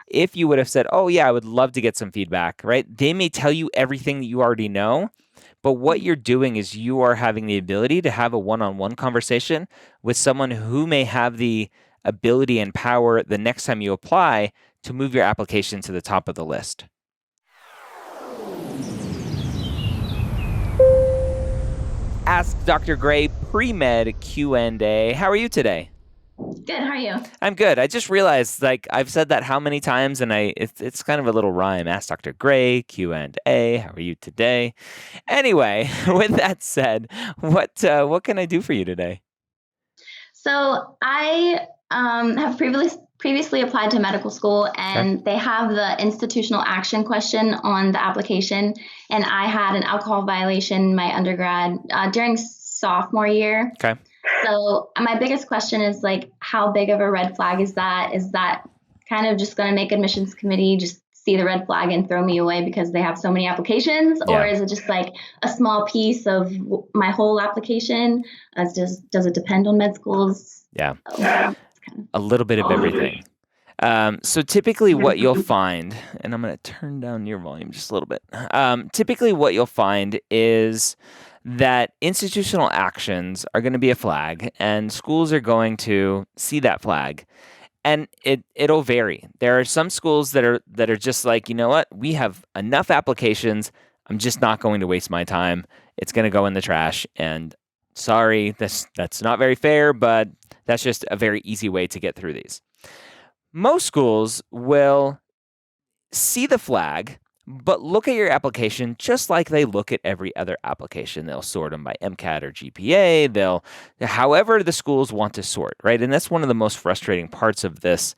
If you would have said, oh, yeah, I would love to get some feedback, right? They may tell you everything that you already know, but what you're doing is you are having the ability to have a one-on-one conversation with someone who may have the ability and power the next time you apply to move your application to the top of the list. Ask Dr. Gray Premed Q&A. How are you today? Good. How are you? I'm good. I just realized, I've said that how many times, and it's kind of a little rhyme. Ask Dr. Gray Q&A. How are you today? Anyway, with that said, what can I do for you today? So I have previously applied to medical school, and they have the institutional action question on the application. And I had an alcohol violation in my undergrad during sophomore year. Okay. So my biggest question is how big of a red flag is that? Is that kind of just going to make admissions committee just see the red flag and throw me away because they have so many applications? Yeah. Or is it just a small piece of my whole application? Does it depend on med schools? Yeah. A little bit of everything. So typically what you'll find, and I'm going to turn down your volume just a little bit. Typically what you'll find is that institutional actions are going to be a flag, and schools are going to see that flag. And it'll vary. There are some schools that are just like, you know what? We have enough applications. I'm just not going to waste my time. It's going to go in the trash. And sorry, that's not very fair, but that's just a very easy way to get through these. Most schools will see the flag, but look at your application just like they look at every other application. They'll sort them by MCAT or GPA. They'll, however the schools want to sort, right? And that's one of the most frustrating parts of this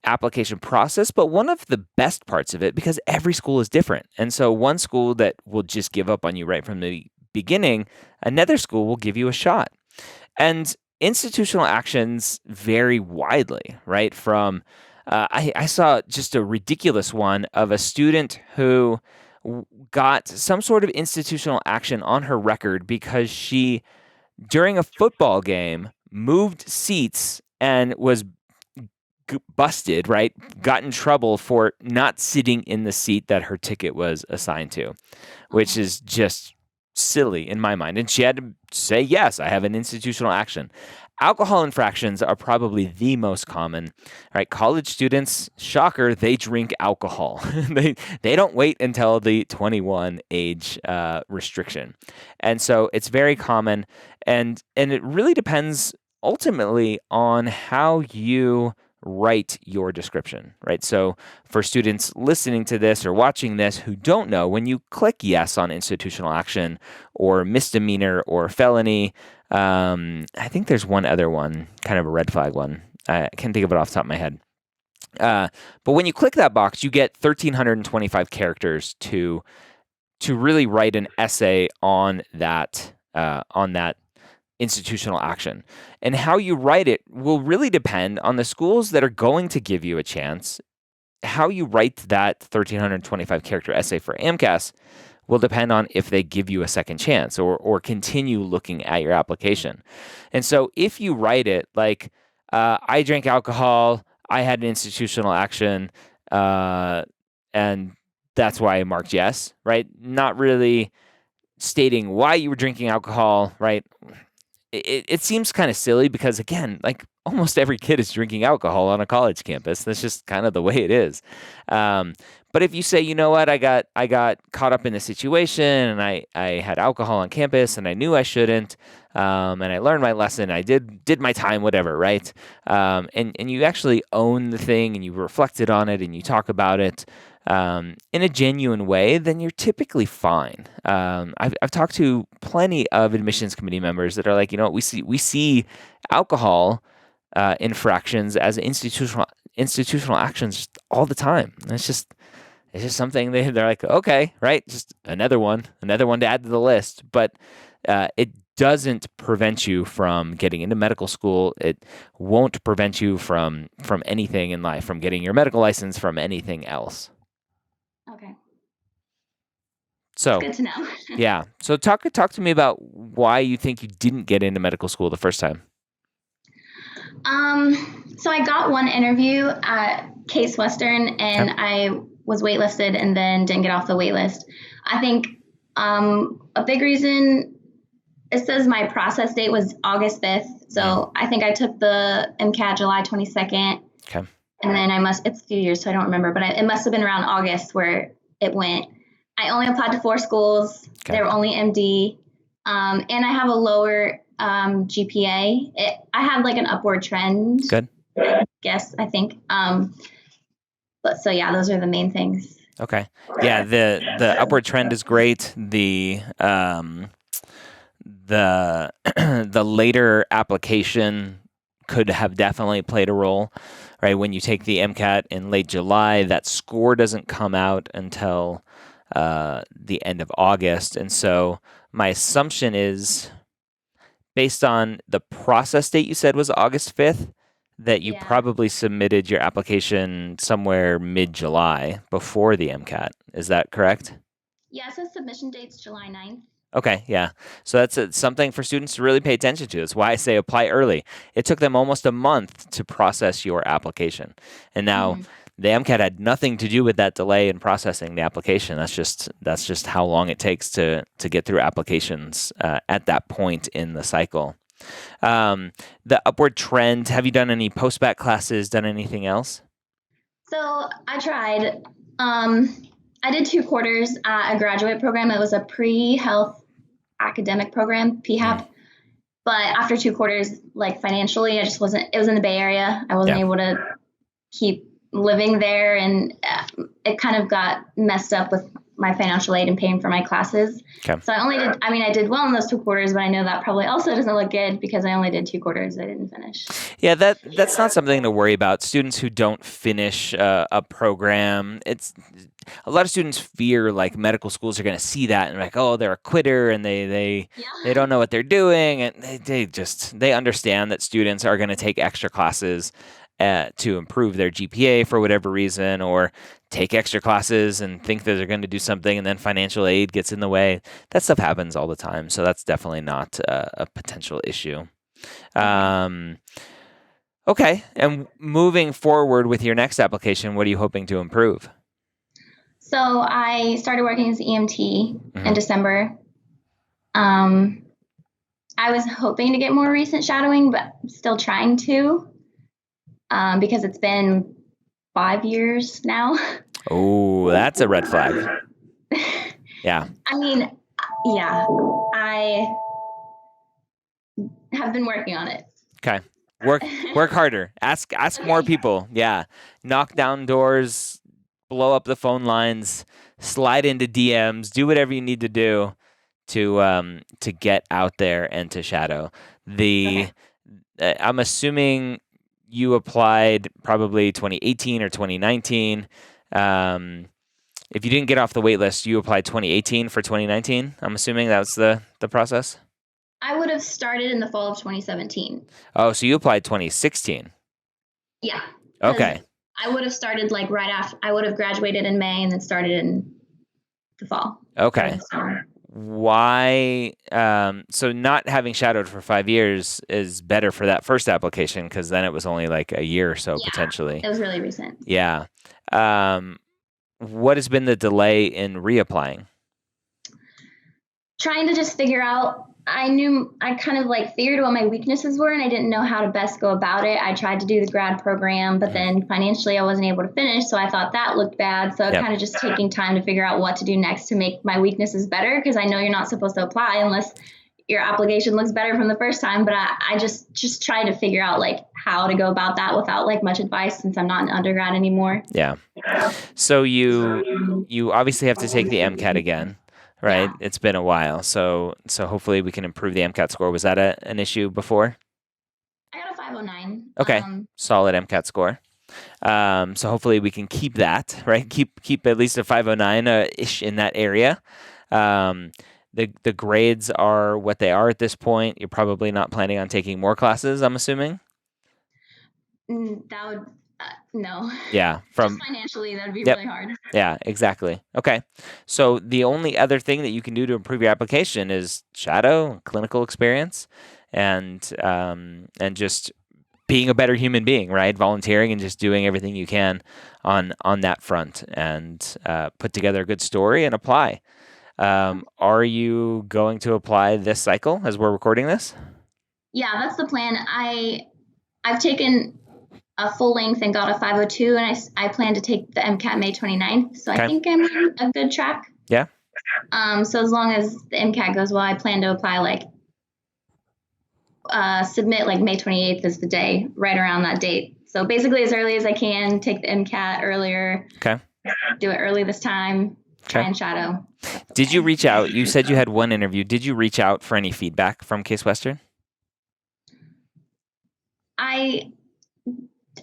application process, but one of the best parts of it, because every school is different. And so one school that will just give up on you right from the beginning, another school will give you a shot. And institutional actions vary widely, right? From I saw just a ridiculous one of a student who got some sort of institutional action on her record because she, during a football game, moved seats and was busted, right? Got in trouble for not sitting in the seat that her ticket was assigned to, which is just silly in my mind. And she had to say, yes, I have an institutional action. Alcohol infractions are probably the most common, right? College students, shocker, they drink alcohol. they don't wait until the 21 age restriction. And so it's very common. And it really depends ultimately on how you write your description, right? So for students listening to this or watching this who don't know, when you click yes on institutional action or misdemeanor or felony, I think there's one other one, kind of a red flag one. I can't think of it off the top of my head. But when you click that box, you get 1,325 characters to really write an essay on that institutional action. And how you write it will really depend on the schools that are going to give you a chance. How you write that 1,325 character essay for AMCAS will depend on if they give you a second chance or continue looking at your application. And so if you write it like, I drank alcohol, I had an institutional action, and that's why I marked yes, right? Not really stating why you were drinking alcohol, right? It seems kind of silly because, again, almost every kid is drinking alcohol on a college campus. That's just kind of the way it is. But if you say, you know what, I got caught up in the situation and I had alcohol on campus and I knew I shouldn't, and I learned my lesson, I did my time, whatever, right? And you actually own the thing and you reflected on it and you talk about it in a genuine way, then you're typically fine. I've talked to plenty of admissions committee members that are like, you know what, we see alcohol infractions as institutional actions all the time. And it's just something they're like, okay, right, just another one to add to the list. But it doesn't prevent you from getting into medical school. It won't prevent you from anything in life, from getting your medical license, from anything else. Okay. So good to know. Yeah. So talk to me about why you think you didn't get into medical school the first time. So I got one interview at Case Western, and Okay. I was waitlisted and then didn't get off the wait list. I think a big reason, it says my process date was August 5th. So I think I took the MCAT July 22nd. Okay. And then it's a few years, so I don't remember, but it must have been around August where it went. I only applied to 4 schools. Okay. They were only MD. And I have a lower GPA. I had like an upward trend. Good. I think. But so yeah, those are the main things. Okay. Yeah, the upward trend is great. The the later application could have definitely played a role, right? When you take the MCAT in late July, that score doesn't come out until the end of August, and so my assumption is, based on the process date you said was August 5th, that you probably submitted your application somewhere mid-July before the MCAT. Is that correct? Yeah, it says submission date's July 9th. Okay, yeah. So that's something for students to really pay attention to. That's why I say apply early. It took them almost a month to process your application. And now the MCAT had nothing to do with that delay in processing the application. That's just how long it takes to get through applications at that point in the cycle. The upward trend, have you done any post-bac classes, done anything else? So I tried. I did 2 quarters at a graduate program. It was a pre-health academic program, PHAP. But after 2 quarters, like financially, it was in the Bay Area. I wasn't able to keep living there, and it kind of got messed up with my financial aid and paying for my classes. Okay. So I did well in those 2 quarters, but I know that probably also doesn't look good because I only did 2 quarters. I didn't finish. Yeah, that's not something to worry about. Students who don't finish a program, it's a lot of students fear like medical schools are going to see that and like, oh, they're a quitter and they don't know what they're doing, and they understand that students are going to take extra classes to improve their GPA for whatever reason, or take extra classes and think that they're going to do something, and then financial aid gets in the way. That stuff happens all the time, so that's definitely not a potential issue. Okay, and moving forward with your next application, what are you hoping to improve? So I started working as EMT in December. I was hoping to get more recent shadowing, but I'm still trying to, because it's been 5 years now. Oh, that's a red flag. Yeah. I mean, yeah, I have been working on it. Okay. Work harder. Ask more people. Yeah. Knock down doors, blow up the phone lines, slide into DMs, do whatever you need to do to get out there and to shadow. I'm assuming you applied probably 2018 or 2019. If you didn't get off the wait list, you applied 2018 for 2019. I'm assuming that was the process. I would have started in the fall of 2017. Oh, so you applied 2016. Yeah. Okay. I would have started like right after. I would have graduated in May and then started in the fall. Okay. Why? So not having shadowed for 5 years is better for that first application, because then it was only like a year or so potentially. It was really recent. Yeah. What has been the delay in reapplying? Trying to just figure out. I kind of like figured what my weaknesses were, and I didn't know how to best go about it. I tried to do the grad program, but then financially I wasn't able to finish, so I thought that looked bad. So kind of just taking time to figure out what to do next to make my weaknesses better, because I know you're not supposed to apply unless your application looks better from the first time. But I just tried to figure out like how to go about that without like much advice, since I'm not an undergrad anymore. Yeah. So you obviously have to take the MCAT again. Right. Yeah. It's been a while. So hopefully we can improve the MCAT score. Was that an issue before? I got a 509. Okay. Solid MCAT score. So hopefully we can keep that, right? Keep at least a 509 ish in that area. The grades are what they are at this point. You're probably not planning on taking more classes, I'm assuming. That would no. Yeah, just financially, that'd be really hard. Yeah, exactly. Okay, so the only other thing that you can do to improve your application is shadow, clinical experience, and just being a better human being, right? Volunteering and just doing everything you can on that front, and put together a good story and apply. Are you going to apply this cycle as we're recording this? Yeah, that's the plan. I've taken a full length and got a 502, and I plan to take the MCAT May 29th. So I think I'm on a good track. Yeah. So as long as the MCAT goes well, I plan to apply submit May 28th is the day, right around that date. So basically as early as I can, take the MCAT earlier. Okay. Do it early this time. Try and shadow. Did you reach out? You said you had one interview. Did you reach out for any feedback from Case Western? I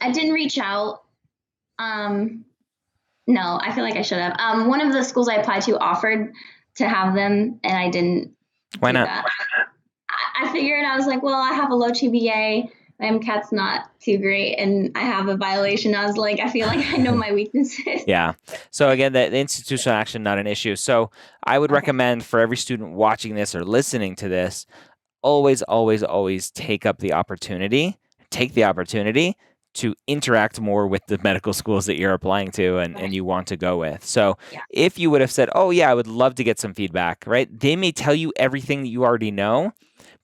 didn't reach out. No, I feel like I should have. One of the schools I applied to offered to have them, and I didn't. Why not? That. I figured, I was like, well, I have a low GPA. My MCAT's not too great, and I have a violation. I was like, I feel like I know my weaknesses. Yeah. So again, the institutional action, not an issue. So I would recommend for every student watching this or listening to this, always, always, always take the opportunity to interact more with the medical schools that you're applying to and you want to go with. So if you would have said, oh yeah, I would love to get some feedback, right? They may tell you everything that you already know,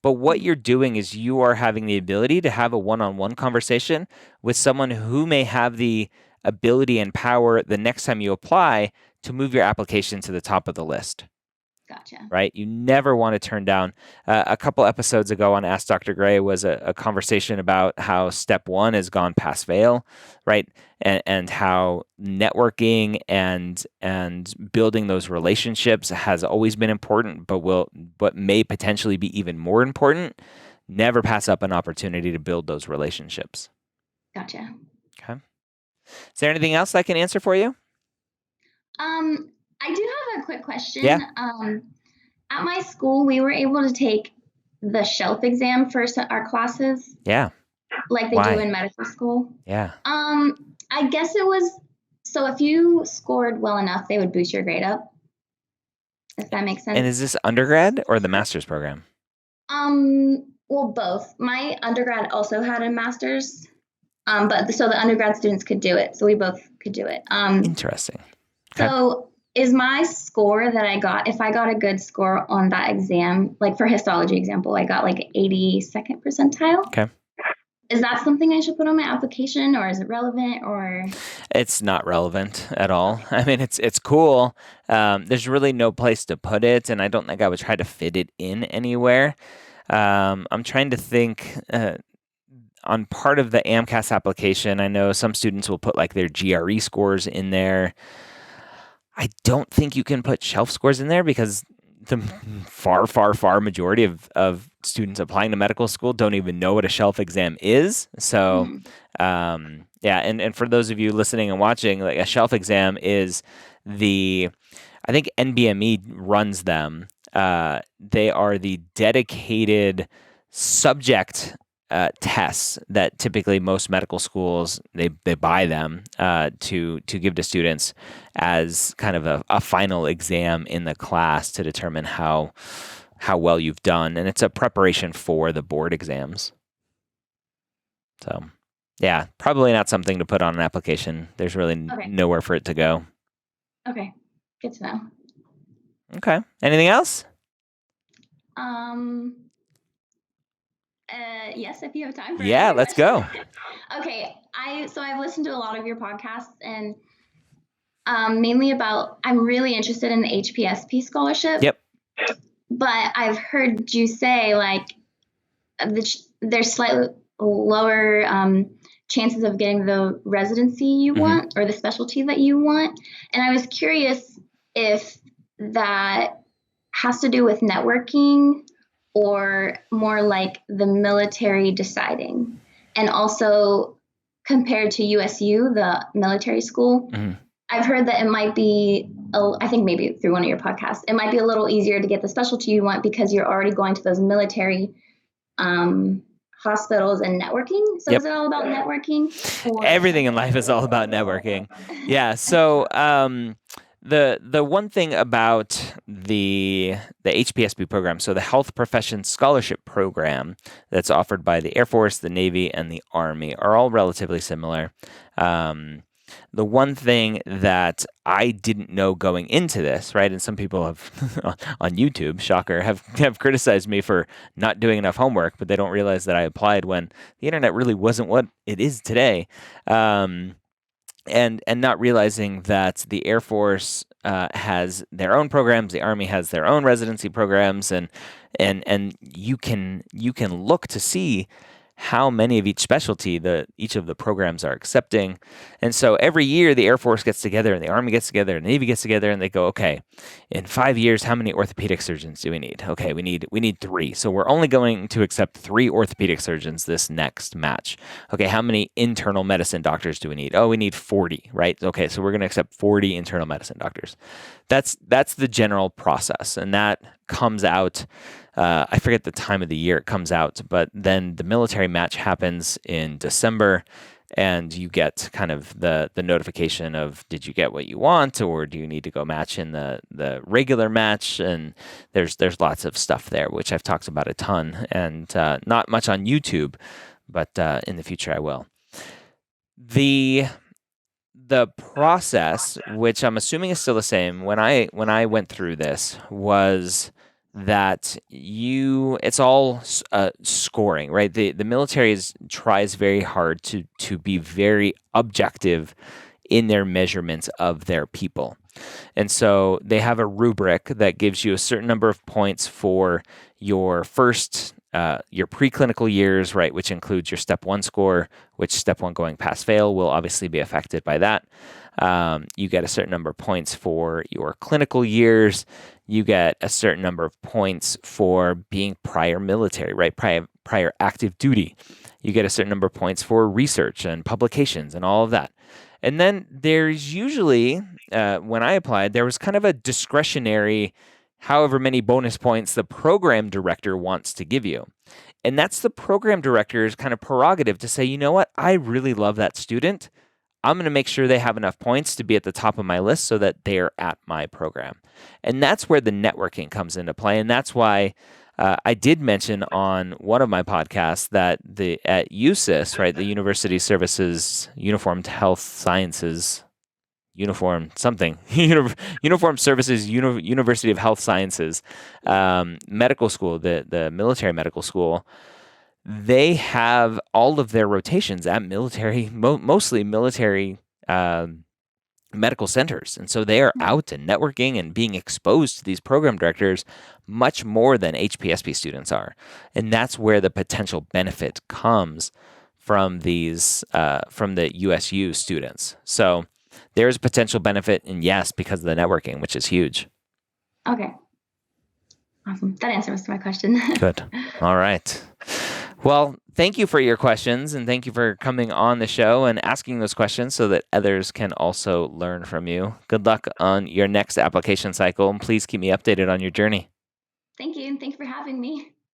but what you're doing is you are having the ability to have a one-on-one conversation with someone who may have the ability and power the next time you apply to move your application to the top of the list. Gotcha. Right? You never want to turn down. A couple episodes ago on Ask Dr. Gray was a conversation about how step one has gone past fail, right? And how networking and building those relationships has always been important, but may potentially be even more important. Never pass up an opportunity to build those relationships. Gotcha. Okay. Is there anything else I can answer for you? I do have a quick question. Yeah. At my school, we were able to take the shelf exam for our classes. Yeah. Like they do in medical school. Yeah. I guess it was, so if you scored well enough, they would boost your grade up. If that makes sense. And is this undergrad or the master's program? Well, both. My undergrad also had a master's. But so the undergrad students could do it. So we both could do it. Interesting. Okay. So is my score that I got, if I got a good score on that exam, like for histology example, I got 82nd percentile. Okay. Is that something I should put on my application, or is it relevant, or? It's not relevant at all. I mean, it's cool. There's really no place to put it, and I don't think I would try to fit it in anywhere. I'm trying to think on part of the AMCAS application. I know some students will put their GRE scores in there. I don't think you can put shelf scores in there because the far majority of students applying to medical school don't even know what a shelf exam is. So, and for those of you listening and watching, a shelf exam is I think NBME runs them. They are the dedicated subject tests that typically most medical schools they buy them to give to students as kind of a final exam in the class to determine how well you've done, and it's a preparation for the board exams. So, yeah, probably not something to put on an application. There's really nowhere for it to go. Okay, good to know. Okay, anything else? Yes, if you have time for Yeah, let's go. Okay, I've listened to a lot of your podcasts, and mainly I'm really interested in the Hpsp scholarship. Yep. But I've heard you say there's slightly lower chances of getting the residency you want or the specialty that you want, and I was curious if that has to do with networking or more like the military deciding. And also compared to USU, the military school, I've heard that it might be, I think maybe through one of your podcasts, it might be a little easier to get the specialty you want because you're already going to those military hospitals and networking. So is it all about networking? Everything in life is all about networking. Yeah. So The one thing about the Hpsp program, so the Health Professions Scholarship Program that's offered by the Air Force, the Navy, and the Army are all relatively similar. The one thing that I didn't know going into this, right, and some people have on YouTube, shocker, have criticized me for not doing enough homework, but they don't realize that I applied when the internet really wasn't what it is today. And not realizing that the Air Force has their own programs, the Army has their own residency programs, and you can look to see how many of each specialty each of the programs are accepting. And so every year the Air Force gets together and the Army gets together and the Navy gets together and they go, okay, in 5 years, how many orthopedic surgeons do we need? Okay, we need 3. So we're only going to accept 3 orthopedic surgeons this next match. Okay, how many internal medicine doctors do we need? Oh, we need 40, right? Okay, so we're going to accept 40 internal medicine doctors. That's the general process, and that comes out. I forget the time of the year it comes out, but then the military match happens in December, and you get kind of the notification of, did you get what you want, or do you need to go match in the regular match? And there's lots of stuff there, which I've talked about a ton, and not much on YouTube, but in the future I will. The process, which I'm assuming is still the same when I went through this, was that it's all scoring, right? The military tries very hard to be very objective in their measurements of their people. And so they have a rubric that gives you a certain number of points for your first your preclinical years, right, which includes your step 1 score, which step 1 going pass fail will obviously be affected by that. You get a certain number of points for your clinical years. You get a certain number of points for being prior military, right, prior active duty. You get a certain number of points for research and publications and all of that. And then there's usually, when I applied, there was kind of a discretionary however many bonus points the program director wants to give you. And that's the program director's kind of prerogative to say, you know what, I really love that student. I'm going to make sure they have enough points to be at the top of my list so that they're at my program. And that's where the networking comes into play. And that's why I did mention on one of my podcasts that at USIS, right, the University Services Uniformed Health Sciences, Uniform Services University of Health Sciences medical school, the military medical school, they have all of their rotations at military, mostly military medical centers. And so they are out and networking and being exposed to these program directors much more than Hpsp students are. And that's where the potential benefit comes from these, from the USU students. So there's potential benefit, and yes, because of the networking, which is huge. Okay. Awesome. That answers my question. Good. All right. Well, thank you for your questions, and thank you for coming on the show and asking those questions so that others can also learn from you. Good luck on your next application cycle, and please keep me updated on your journey. Thank you, and thanks for having me.